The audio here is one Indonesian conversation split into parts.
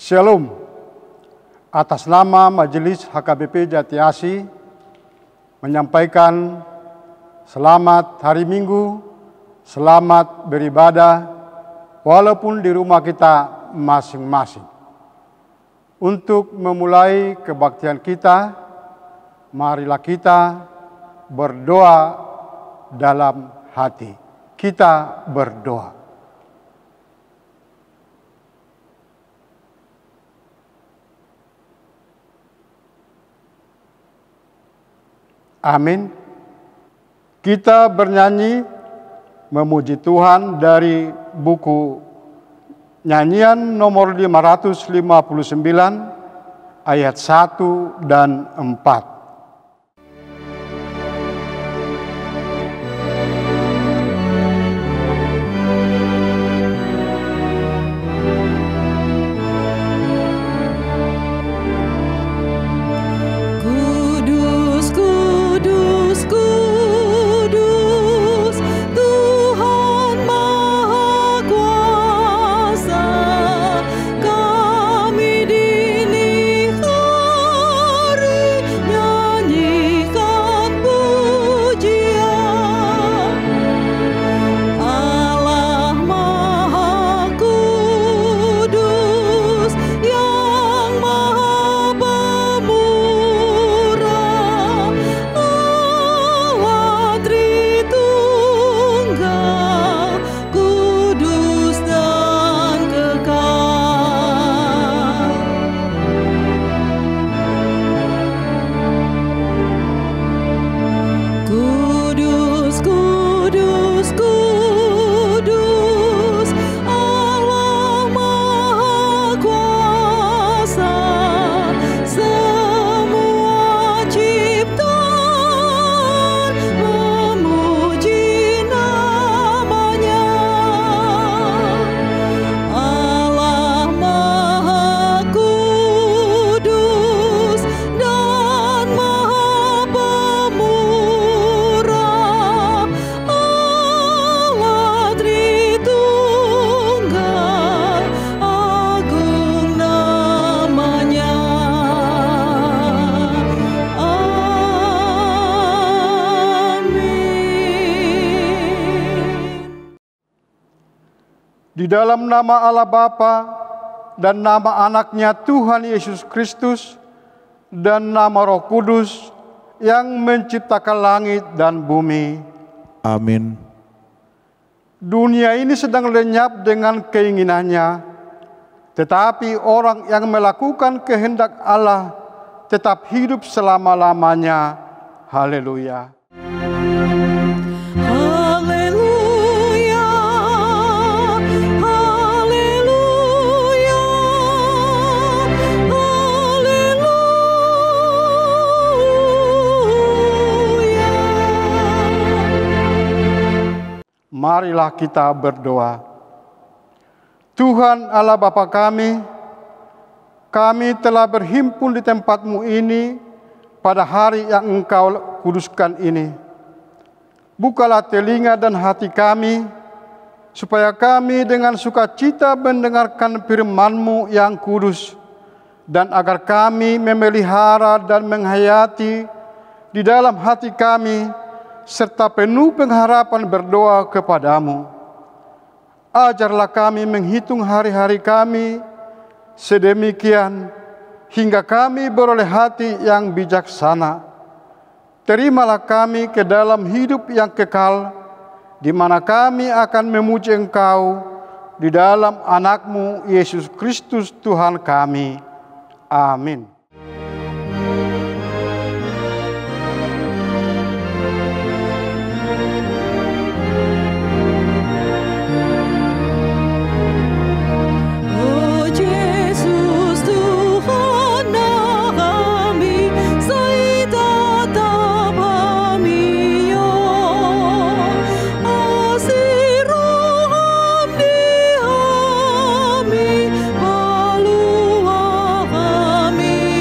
Shalom. Atas nama Majelis HKBP Jati Asih menyampaikan selamat hari Minggu, selamat beribadah walaupun di rumah kita masing-masing. Untuk memulai kebaktian kita, marilah kita berdoa dalam hati. Kita berdoa. Amin. Kita bernyanyi memuji Tuhan dari buku nyanyian nomor 559 ayat 1 dan 4. Di dalam nama Allah Bapa dan nama anaknya Tuhan Yesus Kristus dan nama Roh Kudus yang menciptakan langit dan bumi. Amin. Dunia ini sedang lenyap dengan keinginannya, tetapi orang yang melakukan kehendak Allah tetap hidup selama-lamanya. Haleluya. Marilah kita berdoa. Tuhan Allah Bapa kami telah berhimpun di tempat-Mu ini pada hari yang Engkau kuduskan ini. Bukalah telinga dan hati kami, supaya kami dengan sukacita mendengarkan firman-Mu yang kudus, dan agar kami memelihara dan menghayati di dalam hati kami, serta penuh pengharapan berdoa kepadamu. Ajarlah kami menghitung hari-hari kami sedemikian hingga kami beroleh hati yang bijaksana. Terimalah kami ke dalam hidup yang kekal, di mana kami akan memuji Engkau di dalam anak-Mu Yesus Kristus Tuhan kami. Amin. Kami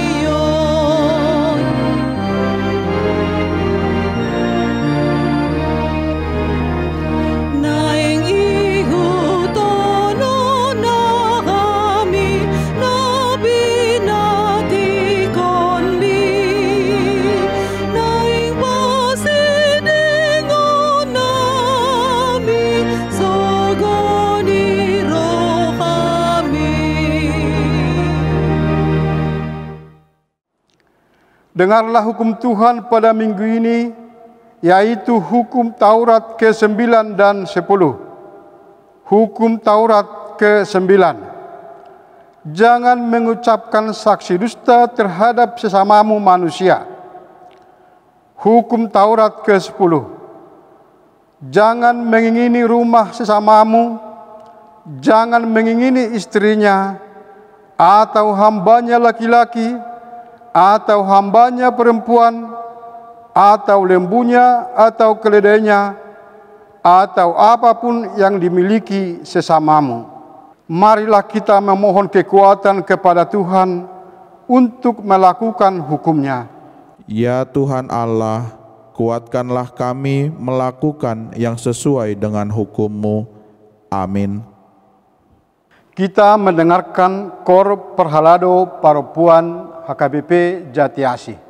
Dengarlah hukum Tuhan pada minggu ini, yaitu hukum Taurat ke-9 dan 10. Hukum Taurat ke-9. Jangan mengucapkan saksi dusta terhadap sesamamu manusia. Hukum Taurat ke-10. Jangan mengingini rumah sesamamu, jangan mengingini istrinya, atau hambanya laki-laki, atau hambanya perempuan, atau lembunya, atau keledainya, atau apapun yang dimiliki sesamamu. Marilah kita memohon kekuatan kepada Tuhan untuk melakukan hukum-Nya. Ya Tuhan Allah, kuatkanlah kami melakukan yang sesuai dengan hukum-Mu. Amin. Kita mendengarkan Kor Perhalado Paropuan HKBP Jati Asih.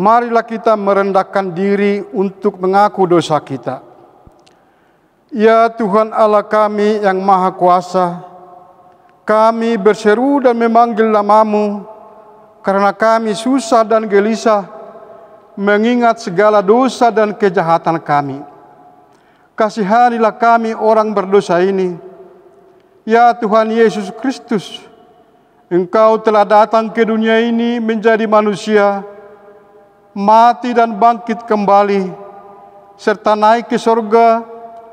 marilah kita merendahkan diri untuk mengaku dosa kita. Ya Tuhan Allah kami yang Maha Kuasa, kami berseru dan memanggil nama-Mu karena kami susah dan gelisah mengingat segala dosa dan kejahatan kami. Kasihanilah kami orang berdosa ini. Ya Tuhan Yesus Kristus, Engkau telah datang ke dunia ini menjadi manusia, mati dan bangkit kembali, serta naik ke surga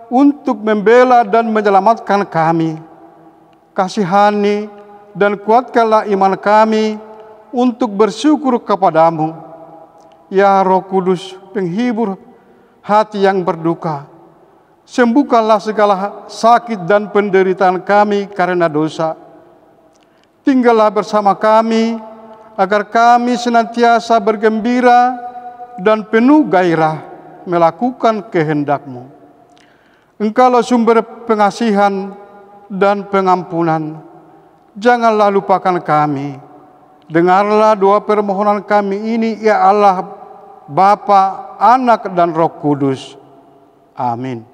untuk membela dan menyelamatkan kami. Kasihani dan kuatkanlah iman kami untuk bersyukur kepadamu. Ya Roh Kudus, penghibur hati yang berduka, sembuhkanlah segala sakit dan penderitaan kami karena dosa. Tinggallah bersama kami, agar kami senantiasa bergembira dan penuh gairah melakukan kehendak-Mu. Engkaulah sumber pengasihan dan pengampunan. Janganlah lupakan kami. Dengarlah doa permohonan kami ini, ya Allah, Bapa, Anak, dan Roh Kudus. Amin.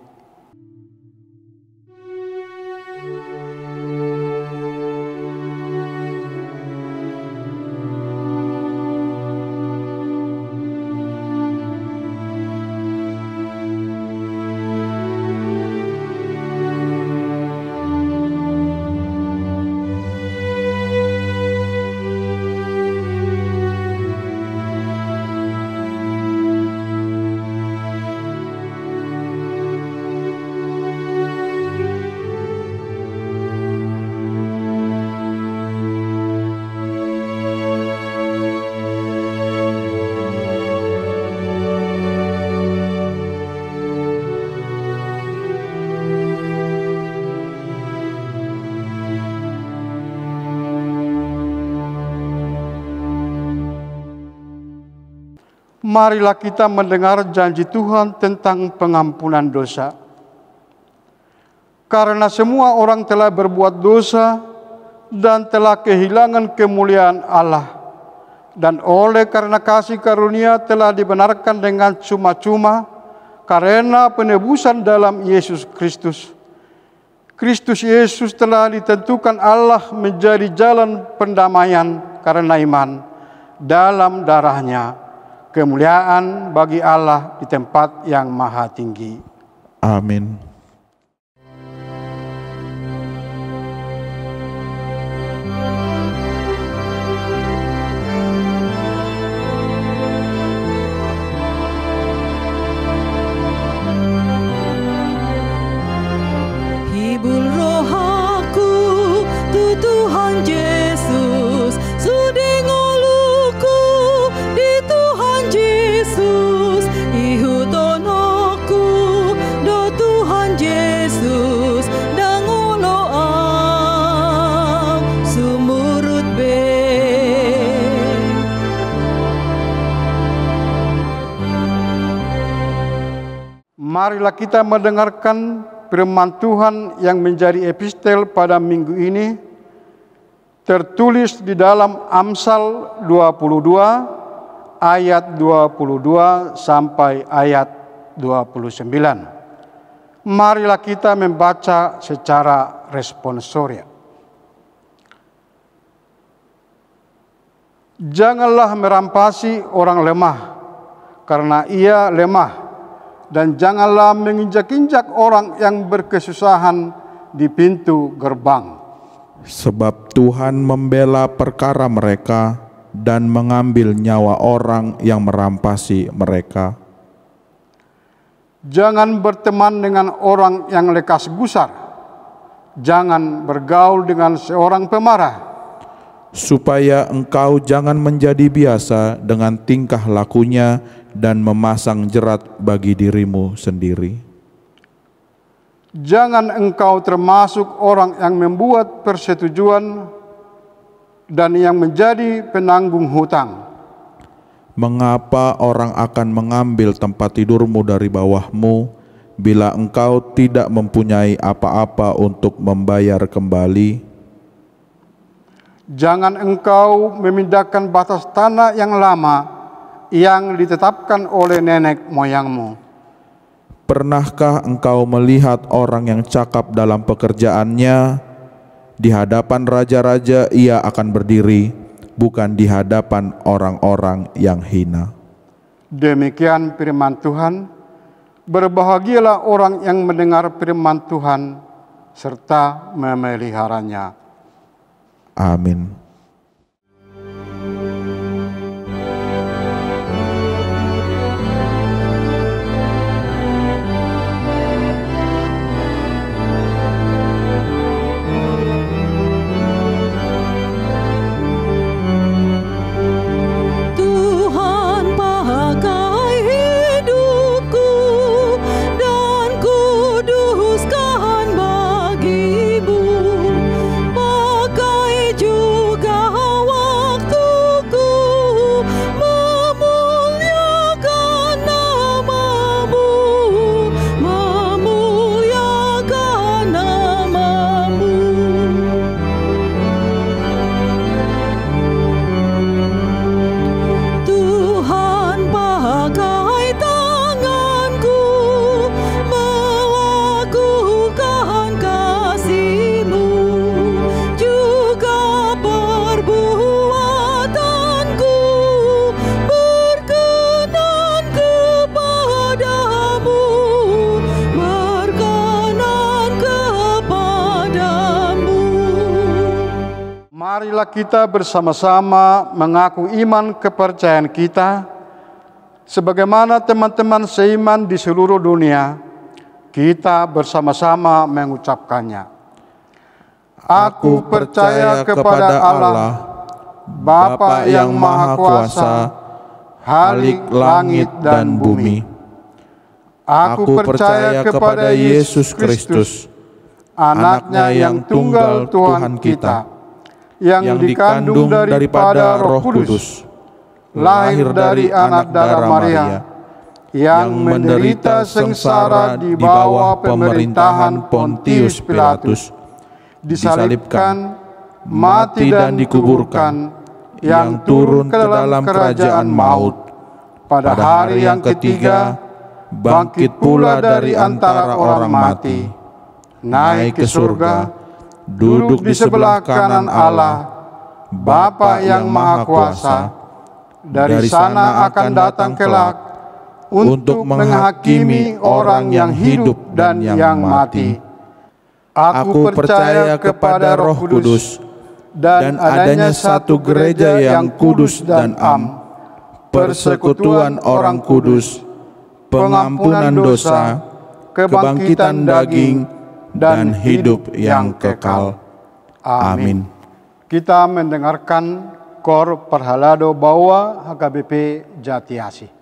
Marilah kita mendengar janji Tuhan tentang pengampunan dosa. Karena semua orang telah berbuat dosa dan telah kehilangan kemuliaan Allah, dan oleh karena kasih karunia telah dibenarkan dengan cuma-cuma karena penebusan dalam Yesus Kristus. Kristus Yesus telah ditentukan Allah menjadi jalan pendamaian karena iman dalam darah-Nya. Kemuliaan bagi Allah di tempat yang maha tinggi. Amin. Hibur roh aku, tu Tuhan Yesus, sudi ngoluku di Tuhan Yesus, ihutonoku do Tuhan Yesus, dangolo ang sumurut be. Marilah kita mendengarkan firman Tuhan yang menjadi epistel pada minggu ini, tertulis di dalam Amsal 22 ayat 22 sampai ayat 29. Marilah kita membaca secara responsoria. Janganlah merampasi orang lemah, karena ia lemah. Dan janganlah menginjak-injak orang yang berkesusahan di pintu gerbang. Sebab Tuhan membela perkara mereka dan mengambil nyawa orang yang merampasi mereka. Jangan berteman dengan orang yang lekas gusar. Jangan bergaul dengan seorang pemarah. Supaya engkau jangan menjadi biasa dengan tingkah lakunya dan memasang jerat bagi dirimu sendiri. Jangan engkau termasuk orang yang membuat persetujuan dan yang menjadi penanggung hutang. Mengapa orang akan mengambil tempat tidurmu dari bawahmu, bila engkau tidak mempunyai apa-apa untuk membayar kembali? Jangan engkau memindahkan batas tanah yang lama yang ditetapkan oleh nenek moyangmu. Pernahkah engkau melihat orang yang cakap dalam pekerjaannya? Di hadapan raja-raja ia akan berdiri, bukan di hadapan orang-orang yang hina. Demikian firman Tuhan. Berbahagialah orang yang mendengar firman Tuhan serta memeliharanya. Amin. Marilah kita bersama-sama mengaku iman kepercayaan kita, sebagaimana teman-teman seiman di seluruh dunia, kita bersama-sama mengucapkannya. Aku percaya kepada Allah, Bapa yang Maha Kuasa, Khalik langit dan bumi. Aku percaya kepada Yesus Kristus, Anaknya yang tunggal Tuhan kita, yang dikandung daripada Roh Kudus, lahir dari anak darah Maria, yang menderita sengsara di bawah pemerintahan Pontius Pilatus, disalibkan, mati dan dikuburkan, yang turun ke dalam kerajaan maut. Pada hari yang ketiga, bangkit pula dari antara orang mati, naik ke surga, duduk di sebelah kanan Allah, Bapa yang Maha Kuasa. Dari sana akan datang kelak untuk menghakimi orang yang hidup dan yang mati. Aku percaya kepada Roh Kudus dan adanya satu gereja yang kudus dan am, persekutuan orang kudus, pengampunan dosa, kebangkitan daging, dan hidup yang kekal. Amin. Kita mendengarkan Kor Perhalado Bawa HKBP Jatiasi.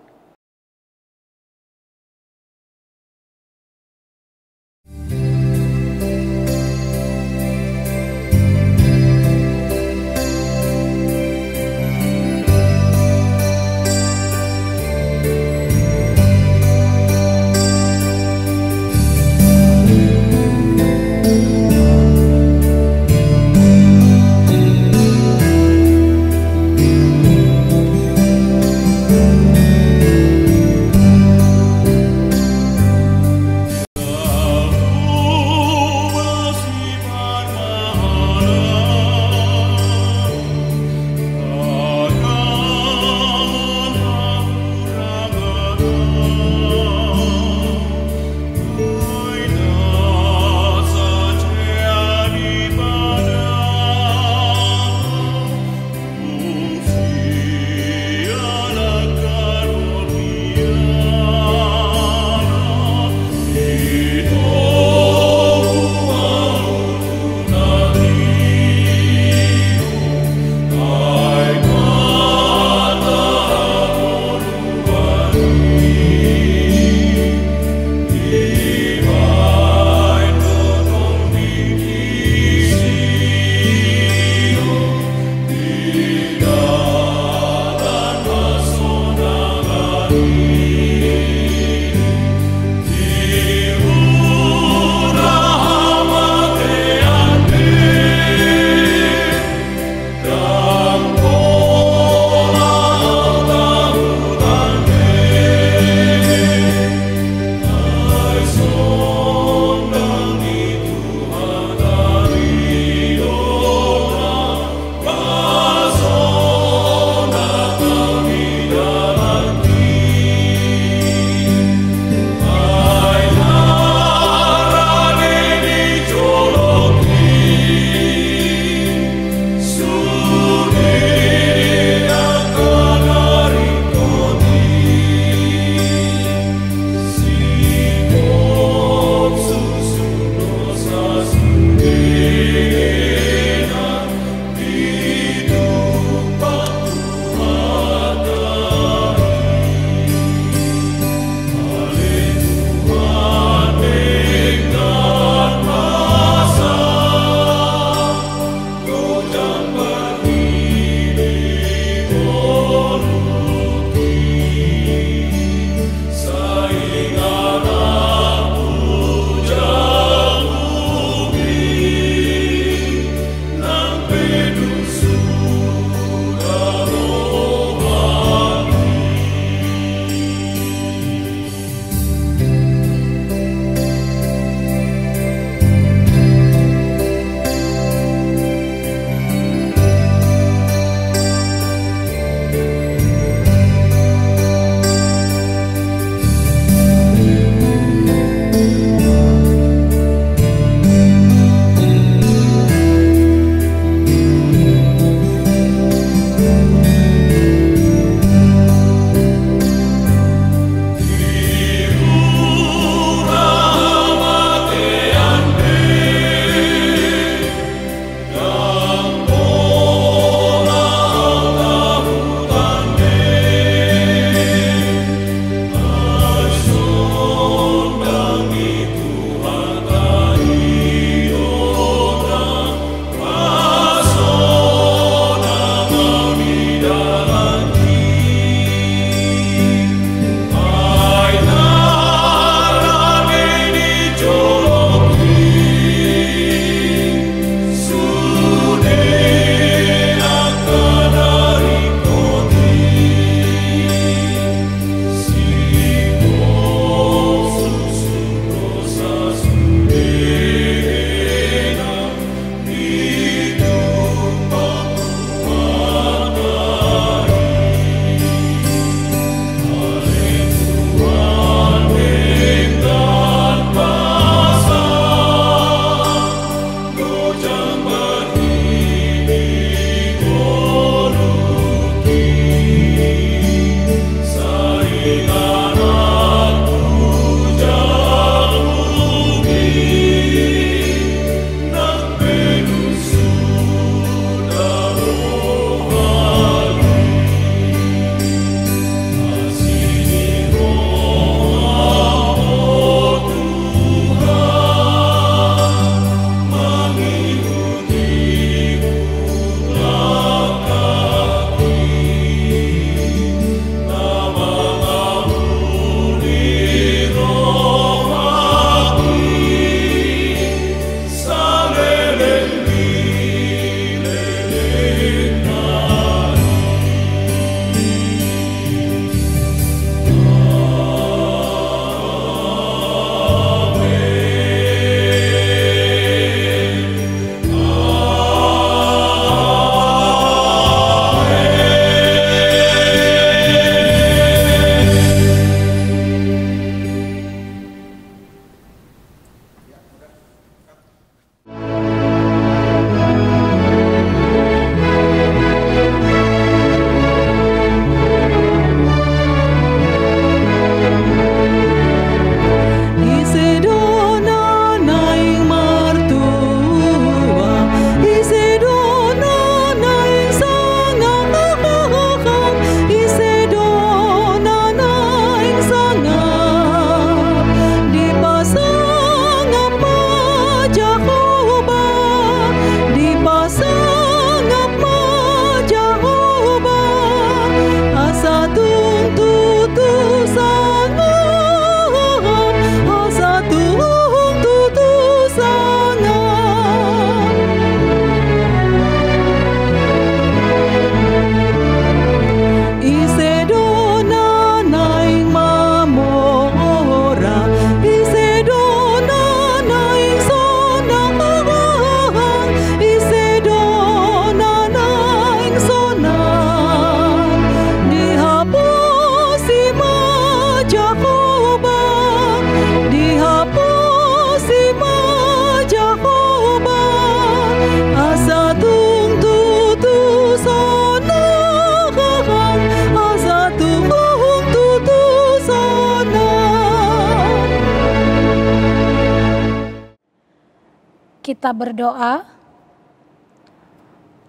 Kita berdoa.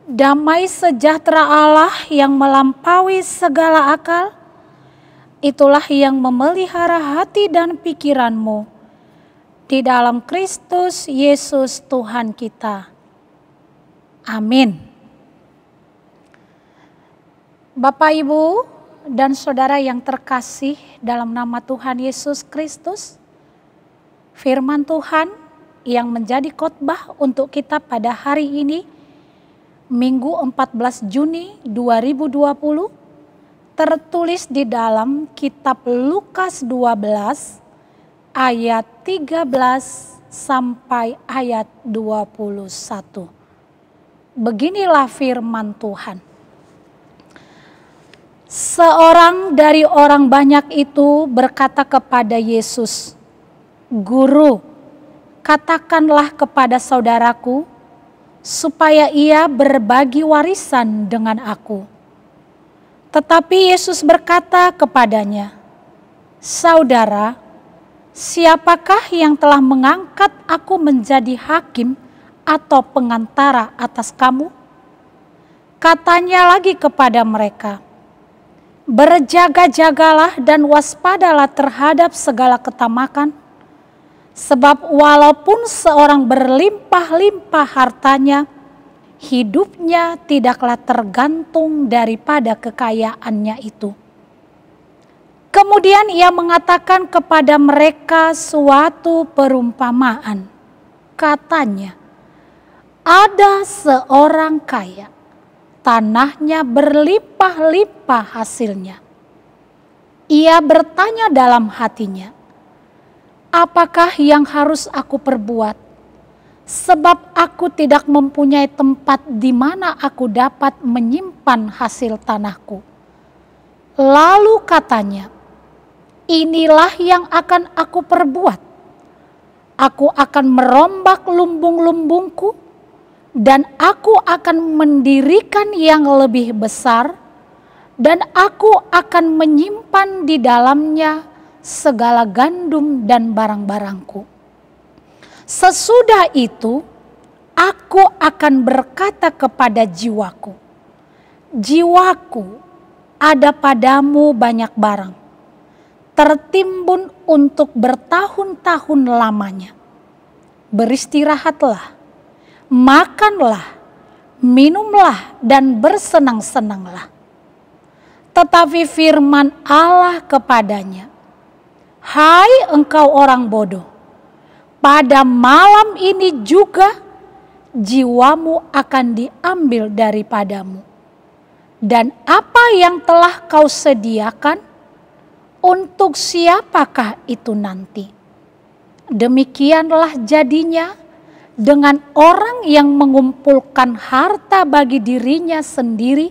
Damai sejahtera Allah yang melampaui segala akal, itulah yang memelihara hati dan pikiranmu di dalam Kristus Yesus Tuhan kita. Amin. Bapak, Ibu, dan saudara yang terkasih dalam nama Tuhan Yesus Kristus, firman Tuhan yang menjadi khotbah untuk kita pada hari ini, Minggu 14 Juni 2020, tertulis di dalam kitab Lukas 12 ayat 13 sampai ayat 21. Beginilah firman Tuhan. Seorang dari orang banyak itu berkata kepada Yesus, "Guru, katakanlah kepada saudaraku supaya ia berbagi warisan dengan aku." Tetapi Yesus berkata kepadanya, "Saudara, siapakah yang telah mengangkat aku menjadi hakim atau pengantara atas kamu?" Katanya lagi kepada mereka, "Berjaga-jagalah dan waspadalah terhadap segala ketamakan. Sebab walaupun seorang berlimpah-limpah hartanya, hidupnya tidaklah tergantung daripada kekayaannya itu." Kemudian ia mengatakan kepada mereka suatu perumpamaan. Katanya, "Ada seorang kaya, tanahnya berlimpah-limpah hasilnya. Ia bertanya dalam hatinya, 'Apakah yang harus aku perbuat? Sebab aku tidak mempunyai tempat di mana aku dapat menyimpan hasil tanahku.' Lalu katanya, 'Inilah yang akan aku perbuat. Aku akan merombak lumbung-lumbungku dan aku akan mendirikan yang lebih besar, dan aku akan menyimpan di dalamnya segala gandum dan barang-barangku. Sesudah itu aku akan berkata kepada jiwaku, jiwaku, ada padamu banyak barang, tertimbun untuk bertahun-tahun lamanya. Beristirahatlah, makanlah, minumlah, dan bersenang-senanglah.' Tetapi firman Allah kepadanya, 'Hai engkau orang bodoh, pada malam ini juga jiwamu akan diambil daripadamu. Dan apa yang telah kau sediakan, untuk siapakah itu nanti?' Demikianlah jadinya dengan orang yang mengumpulkan harta bagi dirinya sendiri,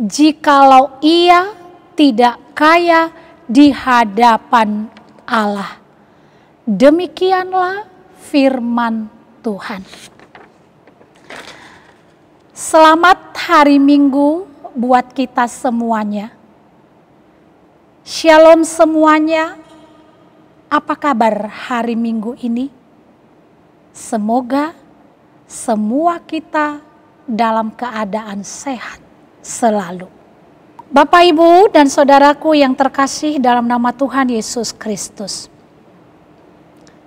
jikalau ia tidak kaya di hadapan Allah." Demikianlah firman Tuhan. Selamat hari Minggu buat kita semuanya. Shalom semuanya. Apa kabar hari Minggu ini? Semoga semua kita dalam keadaan sehat selalu. Bapak, Ibu, dan saudaraku yang terkasih dalam nama Tuhan Yesus Kristus.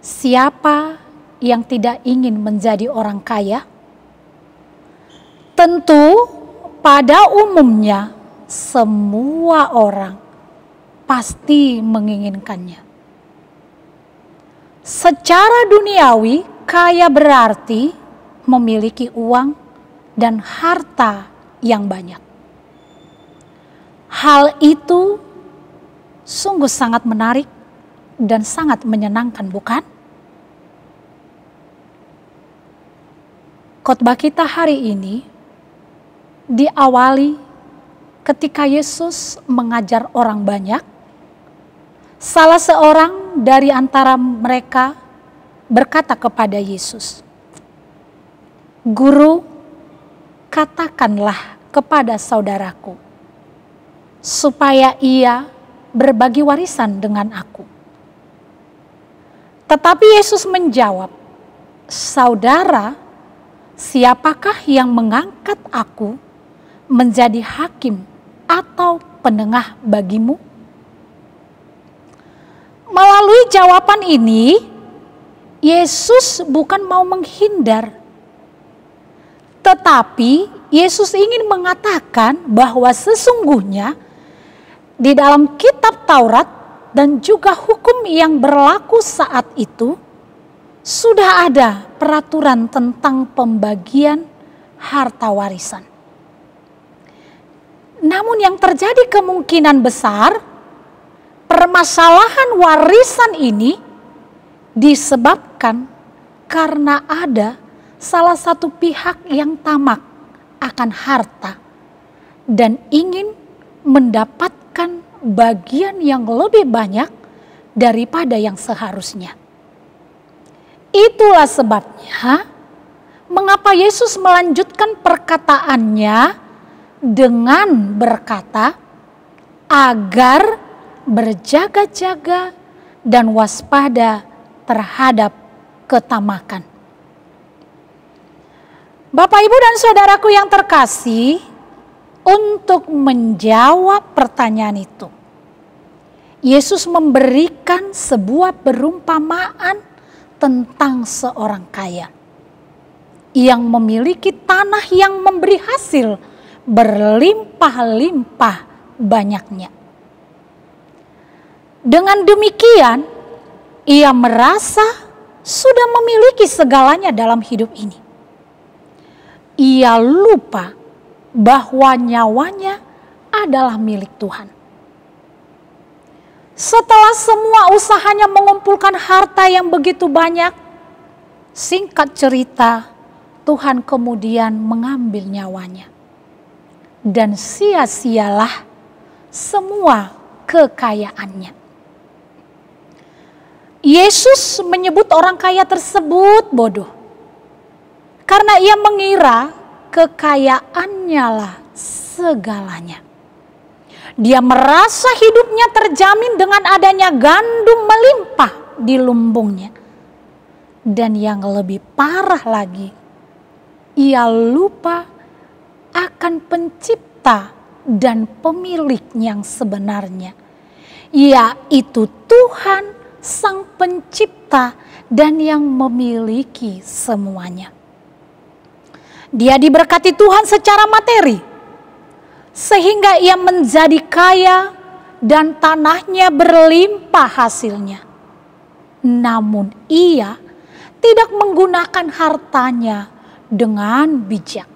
Siapa yang tidak ingin menjadi orang kaya? Tentu pada umumnya semua orang pasti menginginkannya. Secara duniawi, kaya berarti memiliki uang dan harta yang banyak. Hal itu sungguh sangat menarik dan sangat menyenangkan, bukan? Khotbah kita hari ini diawali ketika Yesus mengajar orang banyak. Salah seorang dari antara mereka berkata kepada Yesus, "Guru, katakanlah kepada saudaraku supaya ia berbagi warisan dengan aku." Tetapi Yesus menjawab, Saudara, siapakah yang mengangkat aku menjadi hakim atau penengah bagimu? Melalui jawaban ini, Yesus bukan mau menghindar, tetapi Yesus ingin mengatakan bahwa sesungguhnya di dalam kitab Taurat dan juga hukum yang berlaku saat itu sudah ada peraturan tentang pembagian harta warisan. Namun yang terjadi kemungkinan besar permasalahan warisan ini disebabkan karena ada salah satu pihak yang tamak akan harta dan ingin mendapatkan bagian yang lebih banyak daripada yang seharusnya. Itulah sebabnya mengapa Yesus melanjutkan perkataannya dengan berkata, agar berjaga-jaga dan waspada terhadap ketamakan. Bapak, Ibu, dan saudaraku yang terkasih, untuk menjawab pertanyaan itu, Yesus memberikan sebuah perumpamaan tentang seorang kaya yang memiliki tanah yang memberi hasil berlimpah-limpah banyaknya. Dengan demikian, ia merasa sudah memiliki segalanya dalam hidup ini. Ia lupa bahwa nyawanya adalah milik Tuhan. Setelah semua usahanya mengumpulkan harta yang begitu banyak, singkat cerita, Tuhan kemudian mengambil nyawanya. Dan sia-sialah semua kekayaannya. Yesus menyebut orang kaya tersebut bodoh, karena ia mengira kekayaannya lah segalanya. Dia merasa hidupnya terjamin dengan adanya gandum melimpah di lumbungnya. Dan yang lebih parah lagi, ia lupa akan pencipta dan pemilik yang sebenarnya, yaitu Tuhan Sang Pencipta dan yang memiliki semuanya. Dia diberkati Tuhan secara materi, sehingga ia menjadi kaya dan tanahnya berlimpah hasilnya. Namun ia tidak menggunakan hartanya dengan bijak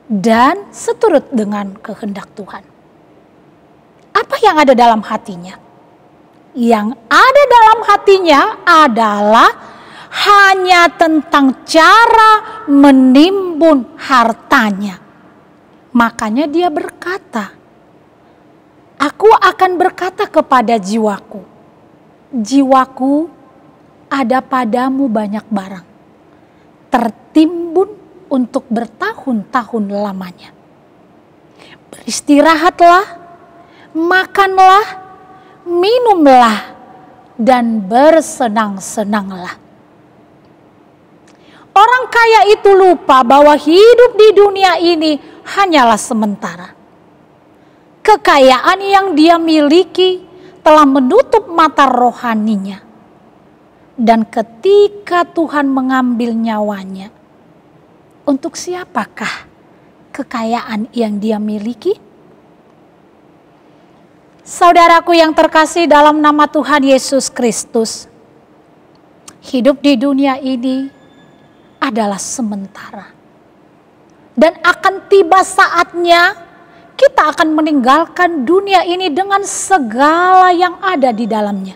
dan seturut dengan kehendak Tuhan. Apa yang ada dalam hatinya? Yang ada dalam hatinya adalah hanya tentang cara menimbun hartanya. Makanya dia berkata, aku akan berkata kepada jiwaku, jiwaku, ada padamu banyak barang, tertimbun untuk bertahun-tahun lamanya. Beristirahatlah, makanlah, minumlah, dan bersenang-senanglah. Orang kaya itu lupa bahwa hidup di dunia ini hanyalah sementara. Kekayaan yang dia miliki telah menutup mata rohaninya. Dan ketika Tuhan mengambil nyawanya, untuk siapakah kekayaan yang dia miliki? Saudaraku yang terkasih dalam nama Tuhan Yesus Kristus, hidup di dunia ini adalah sementara. Dan akan tiba saatnya kita akan meninggalkan dunia ini dengan segala yang ada di dalamnya.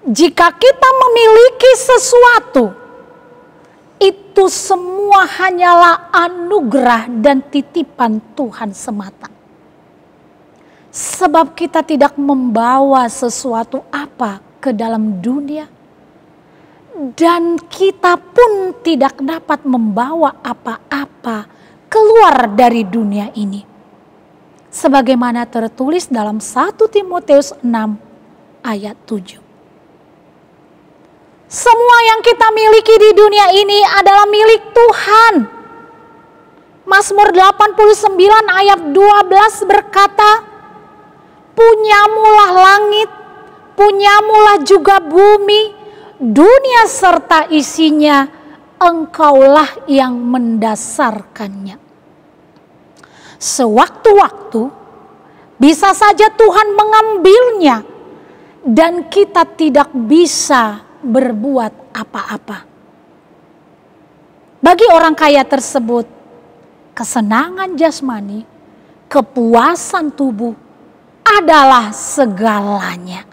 Jika kita memiliki sesuatu, itu semua hanyalah anugerah dan titipan Tuhan semata. Sebab kita tidak membawa sesuatu apa ke dalam dunia, dan kita pun tidak dapat membawa apa-apa keluar dari dunia ini. Sebagaimana tertulis dalam 1 Timotius 6 ayat 7. Semua yang kita miliki di dunia ini adalah milik Tuhan. Mazmur 89 ayat 12 berkata, punyamulah langit, punyamulah juga bumi, dunia serta isinya, engkaulah yang mendasarkannya. Sewaktu-waktu bisa saja Tuhan mengambilnya dan kita tidak bisa berbuat apa-apa. Bagi orang kaya tersebut, kesenangan jasmani, kepuasan tubuh adalah segalanya.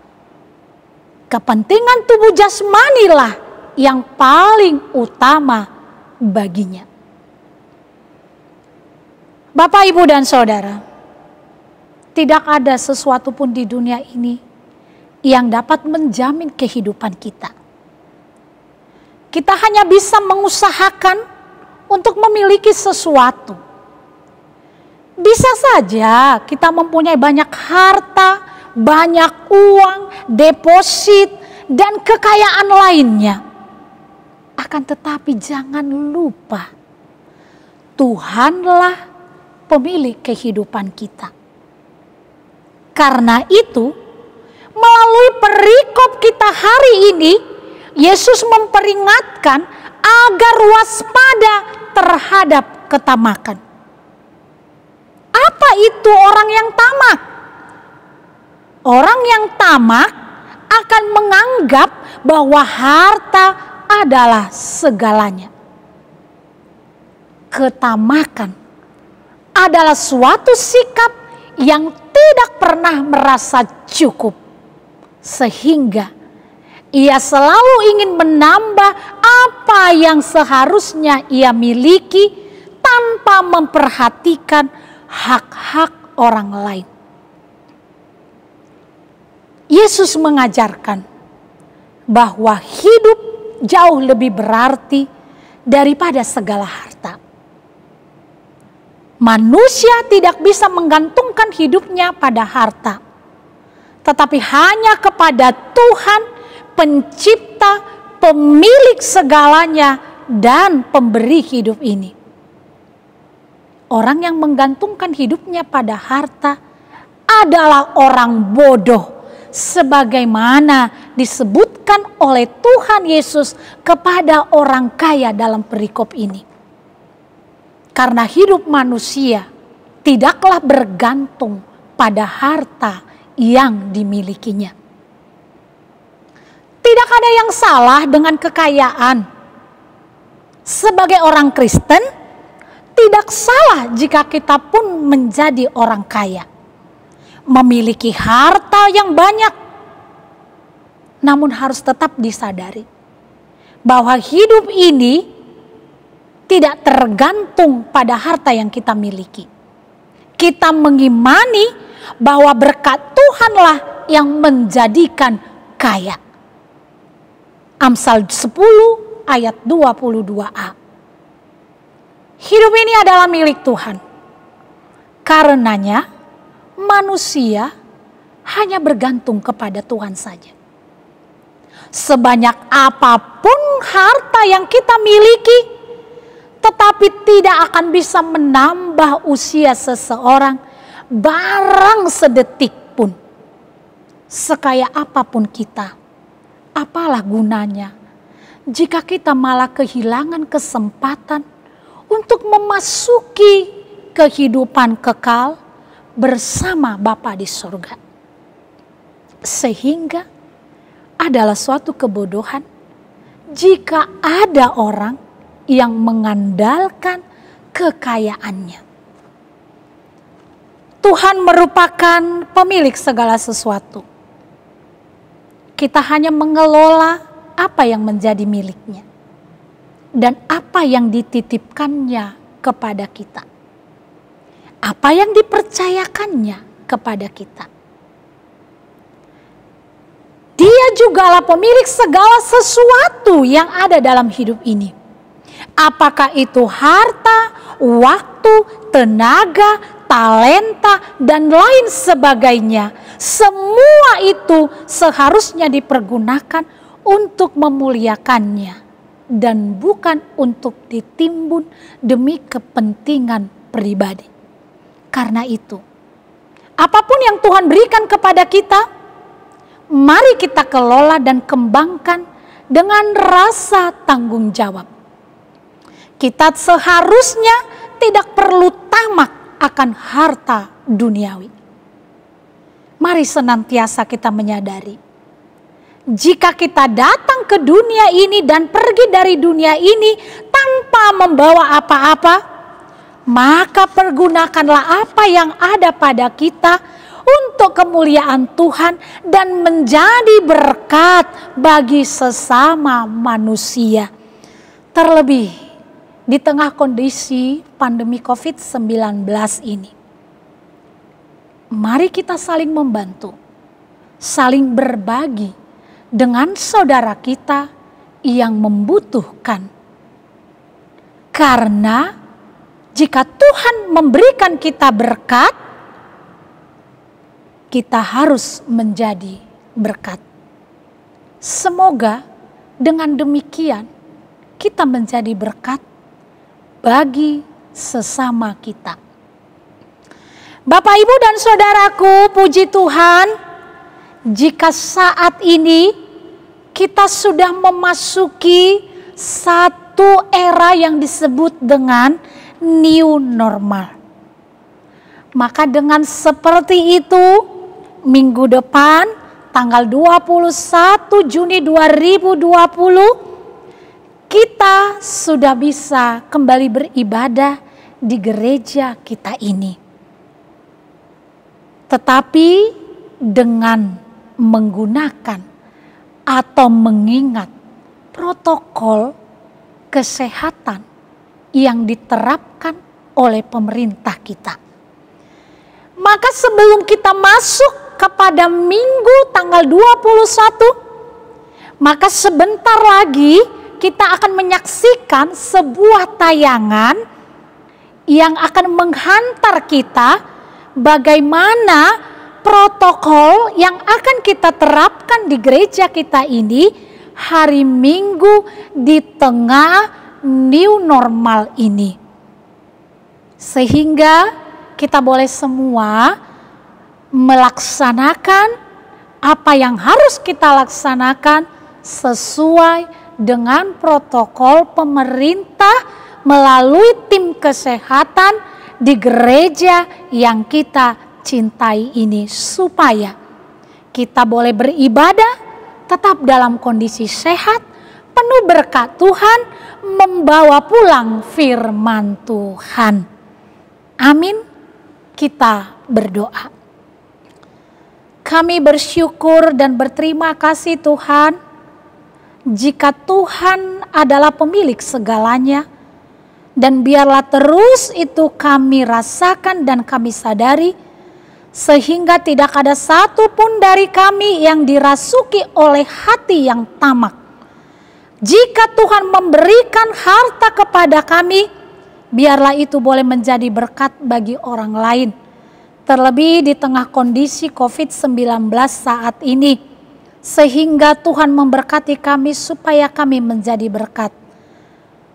Kepentingan tubuh jasmanilah yang paling utama baginya. Bapak, Ibu, dan Saudara, tidak ada sesuatu pun di dunia ini yang dapat menjamin kehidupan kita. Kita hanya bisa mengusahakan untuk memiliki sesuatu. Bisa saja kita mempunyai banyak harta, banyak uang, deposit, dan kekayaan lainnya. Akan tetapi jangan lupa, Tuhanlah pemilik kehidupan kita. Karena itu, melalui perikop kita hari ini, Yesus memperingatkan agar waspada terhadap ketamakan. Apa itu orang yang tamak? Orang yang tamak akan menganggap bahwa harta adalah segalanya. Ketamakan adalah suatu sikap yang tidak pernah merasa cukup, sehingga ia selalu ingin menambah apa yang seharusnya ia miliki tanpa memperhatikan hak-hak orang lain. Yesus mengajarkan bahwa hidup jauh lebih berarti daripada segala harta. Manusia tidak bisa menggantungkan hidupnya pada harta, tetapi hanya kepada Tuhan, pencipta, pemilik segalanya, dan pemberi hidup ini. Orang yang menggantungkan hidupnya pada harta adalah orang bodoh, sebagaimana disebutkan oleh Tuhan Yesus kepada orang kaya dalam perikop ini. Karena hidup manusia tidaklah bergantung pada harta yang dimilikinya. Tidak ada yang salah dengan kekayaan. Sebagai orang Kristen, tidak salah jika kita pun menjadi orang kaya, memiliki harta yang banyak. Namun harus tetap disadari bahwa hidup ini tidak tergantung pada harta yang kita miliki. Kita mengimani bahwa berkat Tuhanlah yang menjadikan kaya. Amsal 10 ayat 22a. Hidup ini adalah milik Tuhan. Karenanya manusia hanya bergantung kepada Tuhan saja. Sebanyak apapun harta yang kita miliki, tetapi tidak akan bisa menambah usia seseorang barang sedetik pun. Sekaya apapun kita, apalah gunanya jika kita malah kehilangan kesempatan untuk memasuki kehidupan kekal bersama Bapa di surga. Sehingga adalah suatu kebodohan jika ada orang yang mengandalkan kekayaannya. Tuhan merupakan pemilik segala sesuatu. Kita hanya mengelola apa yang menjadi miliknya dan apa yang dititipkannya kepada kita. Apa yang dipercayakannya kepada kita. Dia jugalah pemilik segala sesuatu yang ada dalam hidup ini. Apakah itu harta, waktu, tenaga, talenta, dan lain sebagainya. Semua itu seharusnya dipergunakan untuk memuliakannya dan bukan untuk ditimbun demi kepentingan pribadi. Karena itu, apapun yang Tuhan berikan kepada kita, mari kita kelola dan kembangkan dengan rasa tanggung jawab. Kita seharusnya tidak perlu tamak akan harta duniawi. Mari senantiasa kita menyadari, jika kita datang ke dunia ini dan pergi dari dunia ini tanpa membawa apa-apa, maka pergunakanlah apa yang ada pada kita untuk kemuliaan Tuhan dan menjadi berkat bagi sesama manusia. Terlebih di tengah kondisi pandemi COVID-19 ini. Mari kita saling membantu, saling berbagi dengan saudara kita yang membutuhkan. Karena jika Tuhan memberikan kita berkat, kita harus menjadi berkat. Semoga dengan demikian kita menjadi berkat bagi sesama kita. Bapak, Ibu, dan saudaraku, puji Tuhan, jika saat ini kita sudah memasuki satu era yang disebut dengan new normal. Maka dengan seperti itu, minggu depan tanggal 21 Juni 2020 kita sudah bisa kembali beribadah di gereja kita ini. Tetapi dengan menggunakan atau mengingat protokol kesehatan yang diterapkan oleh pemerintah kita. Maka sebelum kita masuk kepada minggu tanggal 21, maka sebentar lagi kita akan menyaksikan sebuah tayangan yang akan menghantar kita bagaimana protokol yang akan kita terapkan di gereja kita ini hari Minggu di tengah new normal ini. Sehingga kita boleh semua melaksanakan apa yang harus kita laksanakan sesuai dengan protokol pemerintah melalui tim kesehatan di gereja yang kita cintai ini, supaya kita boleh beribadah tetap dalam kondisi sehat, penuh berkat Tuhan, membawa pulang firman Tuhan. Amin. Kita berdoa. Kami bersyukur dan berterima kasih Tuhan, jika Tuhan adalah pemilik segalanya, dan biarlah terus itu kami rasakan dan kami sadari, sehingga tidak ada satupun dari kami yang dirasuki oleh hati yang tamak. Jika Tuhan memberikan harta kepada kami, biarlah itu boleh menjadi berkat bagi orang lain. Terlebih di tengah kondisi COVID-19 saat ini, sehingga Tuhan memberkati kami supaya kami menjadi berkat.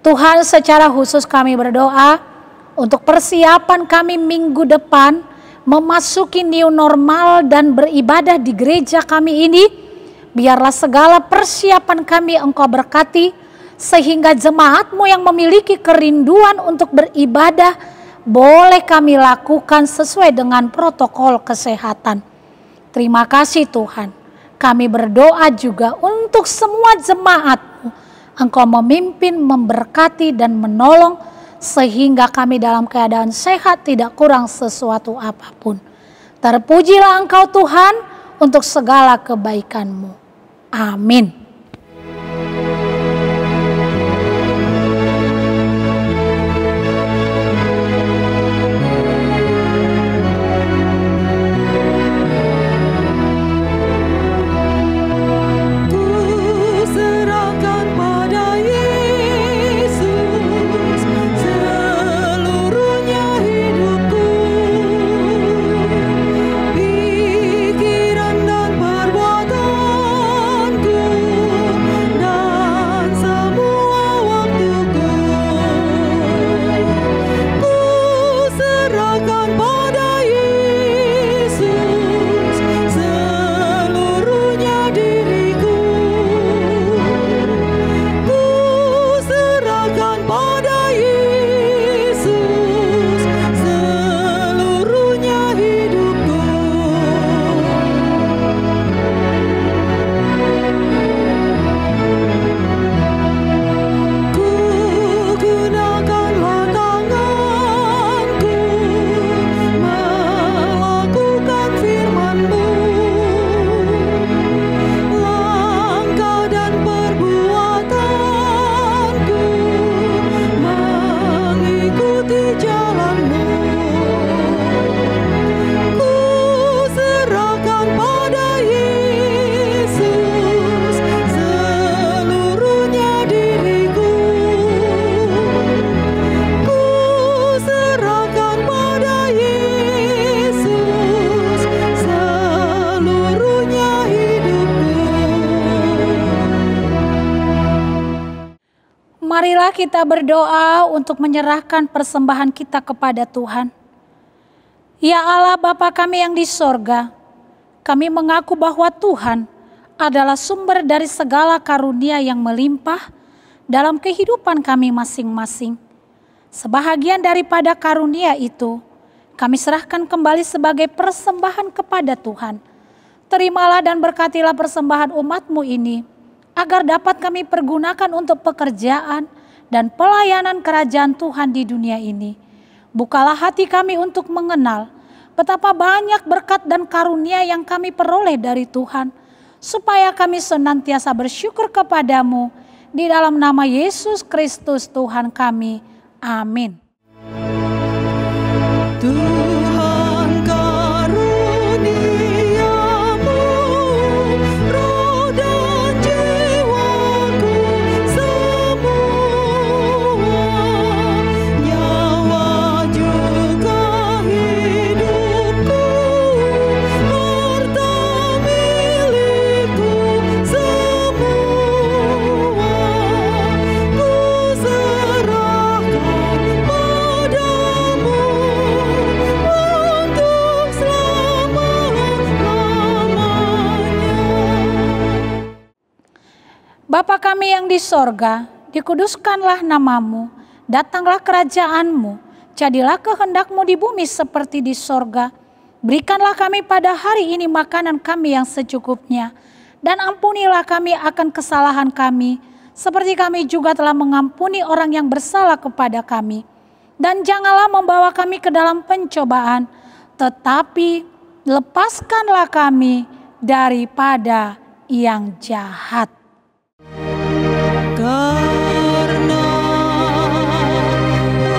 Tuhan, secara khusus kami berdoa untuk persiapan kami minggu depan memasuki new normal dan beribadah di gereja kami ini. Biarlah segala persiapan kami Engkau berkati, sehingga jemaat-Mu yang memiliki kerinduan untuk beribadah boleh kami lakukan sesuai dengan protokol kesehatan. Terima kasih Tuhan. Kami berdoa juga untuk semua jemaat-Mu. Engkau memimpin, memberkati dan menolong, sehingga kami dalam keadaan sehat, tidak kurang sesuatu apapun. Terpujilah Engkau Tuhan untuk segala kebaikan-Mu. Amin. Pikiran dan perbuatanku Marilah kita berdoa untuk menyerahkan persembahan kita kepada Tuhan. Ya Allah Bapa kami yang di sorga, kami mengaku bahwa Tuhan adalah sumber dari segala karunia yang melimpah dalam kehidupan kami masing-masing. Sebahagian daripada karunia itu, kami serahkan kembali sebagai persembahan kepada Tuhan. Terimalah dan berkatilah persembahan umat-Mu ini, agar dapat kami pergunakan untuk pekerjaan dan pelayanan kerajaan Tuhan di dunia ini. Bukalah hati kami untuk mengenal betapa banyak berkat dan karunia yang kami peroleh dari Tuhan, supaya kami senantiasa bersyukur kepadamu, di dalam nama Yesus Kristus Tuhan kami. Amin. Tuhan karuniamu, roh dan jiwaku semua, nyawa juga hidupku, harta milikku semua, ku serahkan padamu untuk selama-lamanya. Bapa kami yang di sorga, dikuduskanlah namamu, datanglah kerajaanmu, jadilah kehendakmu di bumi seperti di sorga. Berikanlah kami pada hari ini makanan kami yang secukupnya, dan ampunilah kami akan kesalahan kami, seperti kami juga telah mengampuni orang yang bersalah kepada kami. Dan janganlah membawa kami ke dalam pencobaan, tetapi lepaskanlah kami daripada yang jahat. Karena Engkau punya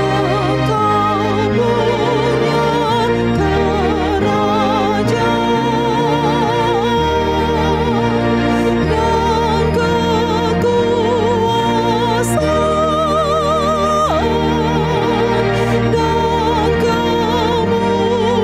kerajaan dan kekuasaan dan kemuliaan sampai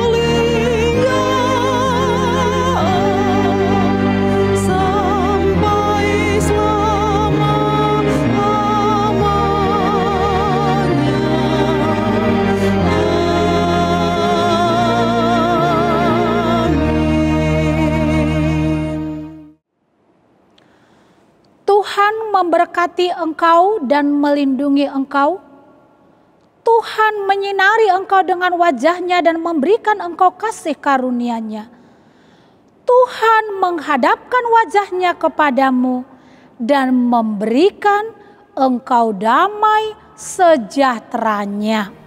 Tuhan memberkati engkau dan melindungi engkau. Tuhan menyinari engkau dengan wajah-Nya dan memberikan engkau kasih karunia-Nya. Tuhan menghadapkan wajah-Nya kepadamu dan memberikan engkau damai sejahtera-Nya.